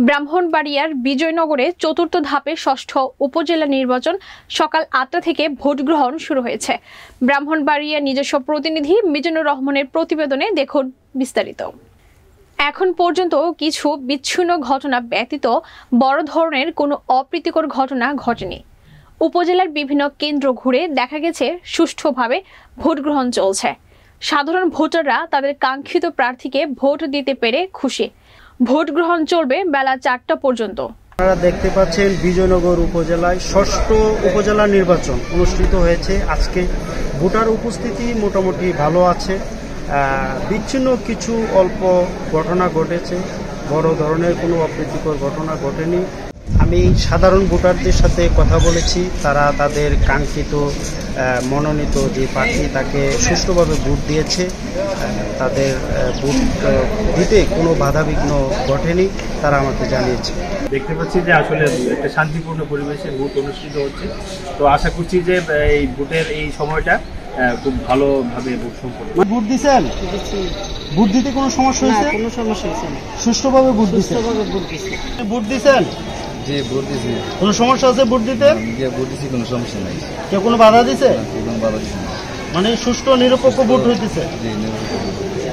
ব্রাহ্মণবাড়িয়ার বিজয়নগরে চতুর্থ ধাপে ষষ্ঠ উপজেলা নির্বাচন সকাল ৮টা থেকে ভোট গ্রহণ শুরু হয়েছে। ব্রাহ্মণবাড়িয়ার নিজস্ব প্রতিনিধি মিজানুর রহমানের প্রতিবেদনে দেখুন বিস্তারিত। এখন পর্যন্ত কিছু বিচ্ছিন্ন ঘটনা ব্যতীত বড় ধরনের কোনো অপ্রীতিকর ঘটনা ঘটেনি। উপজেলার বিভিন্ন কেন্দ্র ঘুরে দেখা গেছে সুষ্ঠুভাবে ভোট গ্রহণ চলছে। সাধারণ ভোটাররা তাদের কাঙ্ক্ষিত প্রার্থীকে ভোট দিতে পেরে খুশি। ভোট গ্রহণ চলবে বেলা ৪টা পর্যন্ত। আপনারা দেখতে পাচ্ছেন বিজয়নগর উপজেলায় ষষ্ঠ উপজেলা নির্বাচন অনুষ্ঠিত হয়েছে। আজকে ভোটার উপস্থিতি মোটামুটি ভালো আছে। বিচ্ছিন্ন কিছু অল্প ঘটনা ঘটেছে, বড় ধরনের কোনো অপ্রীতিকর ঘটনা ঘটেনি। আমি সাধারণ ভোটারদের সাথে কথা বলেছি, তারা তাদের কাঙ্ক্ষিত মনোনীত যে প্রার্থী তাকে সুষ্ঠুভাবে ভোট দিয়েছে। তাদের ভোট দিতে কোনো বাধাবিঘ্ন ঘটেনি, তারা আমাকে জানিয়েছে। দেখতে পাচ্ছি যে আসলে একটা শান্তিপূর্ণ পরিবেশে ভোট অনুষ্ঠিত হচ্ছে। তো আশা করছি যে এই ভোটের এই সময়টা খুব ভালোভাবে ভোট সম্পন্ন। ভোট দিয়েছেন? ভোট দিতে কোনো সমস্যা হয়েছে? কোনো সমস্যা হয়েছে না, সুষ্ঠুভাবে ভোট দিয়েছেন? ভোট দিয়েছেন? জি, ভোট দিয়েছি। কোনো সমস্যা আছে ভোট দিতে? ভোট দিয়েছি, কোনো সমস্যা নাই। কেউ কোনো বাধা দিছে? কোনো বাধা দিচ্ছে না, মানে সুষ্ঠু নিরপেক্ষ ভোট হইতেছে? জি, নিরপেক্ষ ভোট হইতেছে।